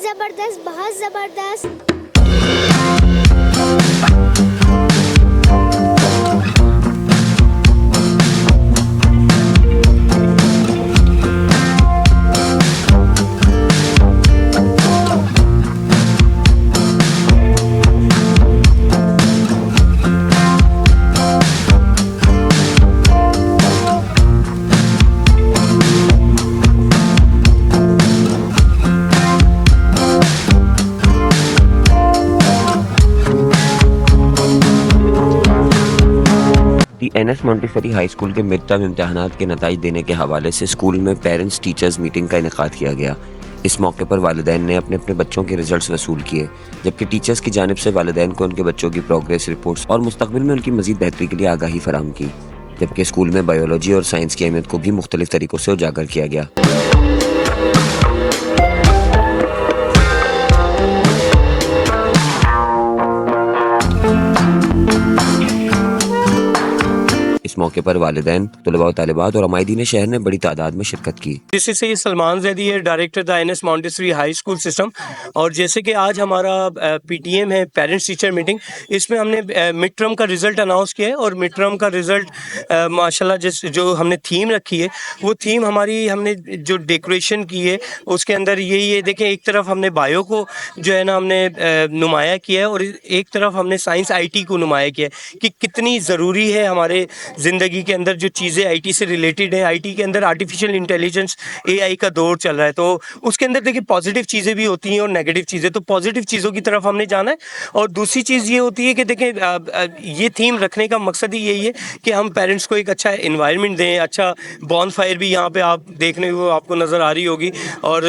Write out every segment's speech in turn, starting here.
ज़बरदस्त, बहुत ज़बरदस्त। दी एनएस मॉन्टेसरी हाई स्कूल के मिड टर्म इम्तहानात के नताइज देने के हवाले से स्कूल में पेरेंट्स टीचर्स मीटिंग का इनेकाद किया गया। इस मौके पर वालिदैन ने अपने अपने बच्चों के रिजल्ट्स वसूल किए, जबकि टीचर्स की जानिब से वालिदैन को उनके बच्चों की प्रोग्रेस रिपोर्ट्स और मुस्तकबिल में उनकी मजीद बेहतरी के लिए आगाही फराहम की। जबकि स्कूल में बायोलॉजी और साइंस की अहमियत को भी मुख्तलिफ तरीक़ों से उजागर किया गया। इस मौके पर वालिदैन, तलबा व तालिबात और अमायदीन शहर ने बड़ी तादाद में शिरकत की। दिस इज सलमान जैदी है, director the NS Montessori high school system. और जैसे कि आज हमारा पीटीएम है, पेरेंट्स टीचर मीटिंग, इसमें हमने मिड टर्म का रिज़ल्ट अनाउंस किया है। और मिड टर्म का रिज़ल्ट माशाल्लाह जो हमने थीम रखी है, वो थीम हमारी हमने जो डेकोरेशन की है उसके अंदर ये देखें, एक तरफ हमने बायो को जो है ना हमने नुमाया किया है और एक तरफ हमने साइंस आईटी को नुमाया किया है कि कितनी ज़रूरी है हमारे ज़िंदगी के अंदर जो चीज़ें आईटी से रिलेटेड है। आईटी के अंदर आर्टिफिशियल इंटेलिजेंस, एआई का दौर चल रहा है, तो उसके अंदर देखिए पॉजिटिव चीज़ें भी होती हैं और नेगेटिव चीज़ें। तो पॉजिटिव चीज़ों की तरफ हमने जाना है। और दूसरी चीज़ ये होती है कि देखें, ये थीम रखने का मकसद ही यही है कि हम पेरेंट्स को एक अच्छा इन्वायरमेंट दें। अच्छा बॉन फायर भी यहाँ पे आप देखने को आपको नज़र आ रही होगी और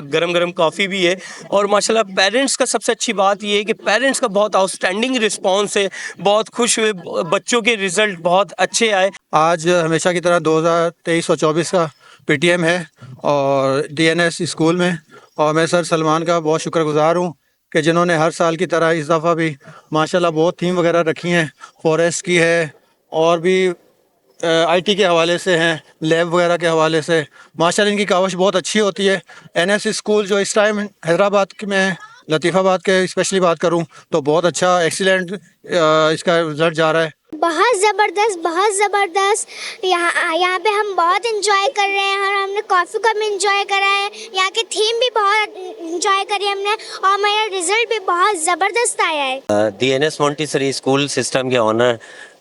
गरम गरम कॉफ़ी भी है। और माशाल्लाह पेरेंट्स का सबसे अच्छी बात ये है कि पेरेंट्स का बहुत आउटस्टैंडिंग रिस्पॉन्स है, बहुत खुश हुए, बच्चों के रिज़ल्ट बहुत अच्छे आए। आज हमेशा की तरह 2023 और 24 का पीटीएम है और डीएनएस स्कूल में, और मैं सर सलमान का बहुत शुक्रगुजार हूँ कि जिन्होंने हर साल की तरह इस दफ़ा भी माशाल्लाह बहुत थीम वगैरह रखी हैं। फॉरेस्ट की है और भी आईटी के हवाले से हैं, लैब वगैरह के हवाले से माशाल्लाह इनकी कावश बहुत अच्छी होती है। एनएस स्कूल जो इस टाइम हैदराबाद में, लतीफ़ाबाद के स्पेशली बात करूं तो बहुत अच्छा एक्सीलेंट इसका रिज़ल्ट जा रहा है। बहुत ज़बरदस्त, बहुत ज़बरदस्त। यहाँ पे हम बहुत इंजॉय कर रहे हैं और हमने कॉफ़ी का भी इंजॉय करा है। यहाँ की थीम भी बहुत इंजॉय करी हमने और मेरा रिज़ल्ट भी बहुत ज़बरदस्त आया है। दी एनएस मॉन्टेसरी स्कूल सिस्टम के ऑनर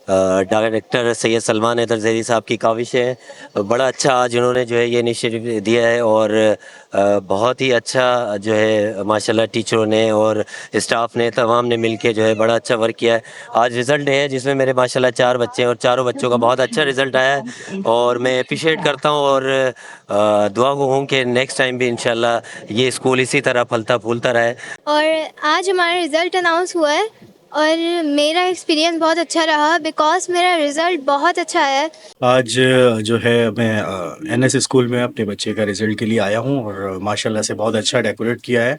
डायरेक्टर सैयद सलमान हैदर जैदी साहब की काविश है। बड़ा अच्छा आज उन्होंने जो है ये इनिशिएटिव दिया है और बहुत ही अच्छा जो है माशाल्लाह टीचरों ने और स्टाफ ने तमाम ने मिलके जो है बड़ा अच्छा वर्क किया है। आज रिज़ल्ट है जिसमें मेरे माशाल्लाह 4 बच्चे हैं और चारों बच्चों का बहुत अच्छा रिज़ल्ट आया है और मैं अप्रिशिएट करता हूँ और दुआ गो हूँ कि नेक्स्ट टाइम भी इंशाल्लाह ये स्कूल इसी तरह फलता फूलता रहे। और आज हमारा रिज़ल्ट अनाउंस हुआ है और मेरा एक्सपीरियंस बहुत अच्छा रहा बिकॉज मेरा रिज़ल्ट बहुत अच्छा है। आज जो है मैं एनएस स्कूल में अपने बच्चे का रिज़ल्ट के लिए आया हूँ और माशाल्लाह से बहुत अच्छा डेकोरेट किया है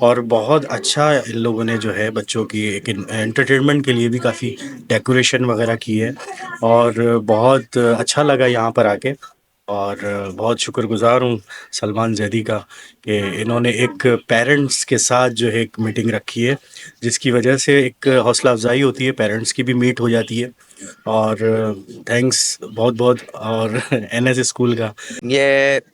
और बहुत अच्छा इन लोगों ने जो है बच्चों की एक एंटरटेनमेंट के लिए भी काफ़ी डेकोरेशन वगैरह की है और बहुत अच्छा लगा यहाँ पर आके। और बहुत शुक्रगुजार हूँ सलमान जैदी का कि इन्होंने एक पेरेंट्स के साथ जो है एक मीटिंग रखी है, जिसकी वजह से एक हौसला अफजाई होती है, पेरेंट्स की भी मीट हो जाती है। और थैंक्स बहुत बहुत और एनएस स्कूल का। ये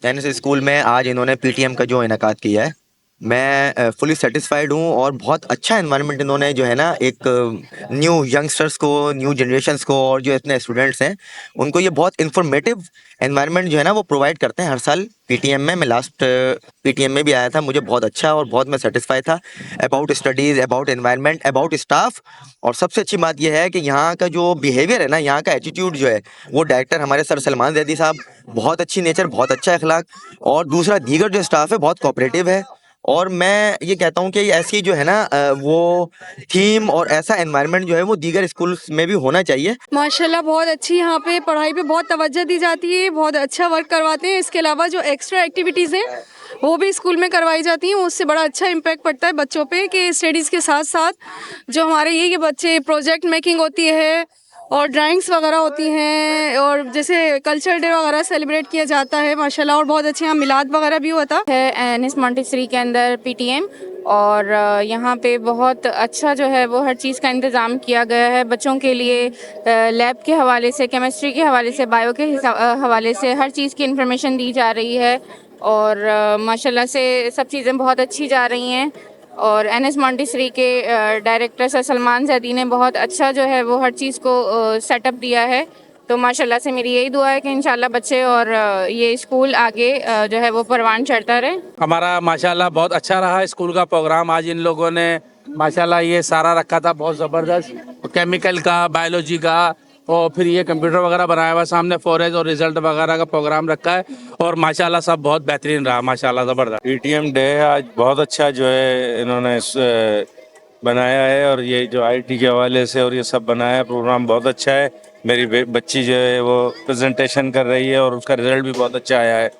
एनएस स्कूल में आज इन्होंने पीटीएम का जो इनेकाद किया है, मैं फुली सेटिस्फाइड हूँ और बहुत अच्छा एनवायरनमेंट इन्होंने जो है ना एक न्यू यंगस्टर्स को, न्यू जनरेशन्स को और जो इतने स्टूडेंट्स हैं उनको ये बहुत इन्फॉर्मेटिव एनवायरनमेंट जो है ना वो प्रोवाइड करते हैं हर साल पीटीएम में। मैं लास्ट पीटीएम में भी आया था, मुझे बहुत अच्छा और बहुत मैं सेटिस्फाई था about studies, about environment, about staff. और सबसे अच्छी बात यह है कि यहाँ का जो बिहेवियर है ना, यहाँ का एटीट्यूड जो है, वो डायरेक्टर हमारे सर सलमान जैदी साहब, बहुत अच्छी नेचर, बहुत अच्छा अखलाक। और दूसरा दीगर जो स्टाफ है बहुत कोऑपरेटिव है। और मैं ये कहता हूँ कि ऐसी जो है ना वो थीम और ऐसा एनवायरनमेंट जो है वो दीगर स्कूल्स में भी होना चाहिए। माशाल्लाह बहुत अच्छी यहाँ पे पढ़ाई पे बहुत तवज्जो दी जाती है, बहुत अच्छा वर्क करवाते हैं। इसके अलावा जो एक्स्ट्रा एक्टिविटीज़ हैं वो भी स्कूल में करवाई जाती हैं, उससे बड़ा अच्छा इम्पैक्ट पड़ता है बच्चों पे कि स्टडीज़ के साथ साथ जो हमारे ये बच्चे प्रोजेक्ट मेकिंग होती है और ड्राइंग्स वगैरह होती हैं और जैसे कल्चरल डे वगैरह सेलिब्रेट किया जाता है माशाल्लाह। और बहुत अच्छे यहाँ मिलाद वगैरह भी होता है एनएस मॉन्टेसरी के अंदर पीटीएम। और यहाँ पे बहुत अच्छा जो है वो हर चीज़ का इंतज़ाम किया गया है बच्चों के लिए। लैब के हवाले से, केमिस्ट्री के हवाले से, बायो के हवाले से हर चीज़ की इंफॉर्मेशन दी जा रही है और माशाल्लाह से सब चीज़ें बहुत अच्छी जा रही हैं। और एनएस मॉन्टेसरी के डायरेक्टर सर सलमान जैदी ने बहुत अच्छा जो है वो हर चीज़ को सेटअप दिया है। तो माशाल्लाह से मेरी यही दुआ है कि इंशाल्लाह बच्चे और ये स्कूल आगे जो है वो परवान चढ़ता रहे। हमारा माशाल्लाह बहुत अच्छा रहा स्कूल का प्रोग्राम। आज इन लोगों ने माशाल्लाह ये सारा रखा था बहुत ज़बरदस्त, केमिकल का, बायोलॉजी का, और फिर ये कंप्यूटर वगैरह बनाया हुआ, सामने फॉरेज और रिजल्ट वगैरह का प्रोग्राम रखा है और माशाल्लाह सब बहुत बेहतरीन रहा, माशाल्लाह ज़बरदस्त। पीटीएम डे है आज, बहुत अच्छा जो है इन्होंने बनाया है और ये जो आईटी के हवाले से और ये सब बनाया है, प्रोग्राम बहुत अच्छा है। मेरी बच्ची जो है वो प्रेजेंटेशन कर रही है और उसका रिजल्ट भी बहुत अच्छा आया है।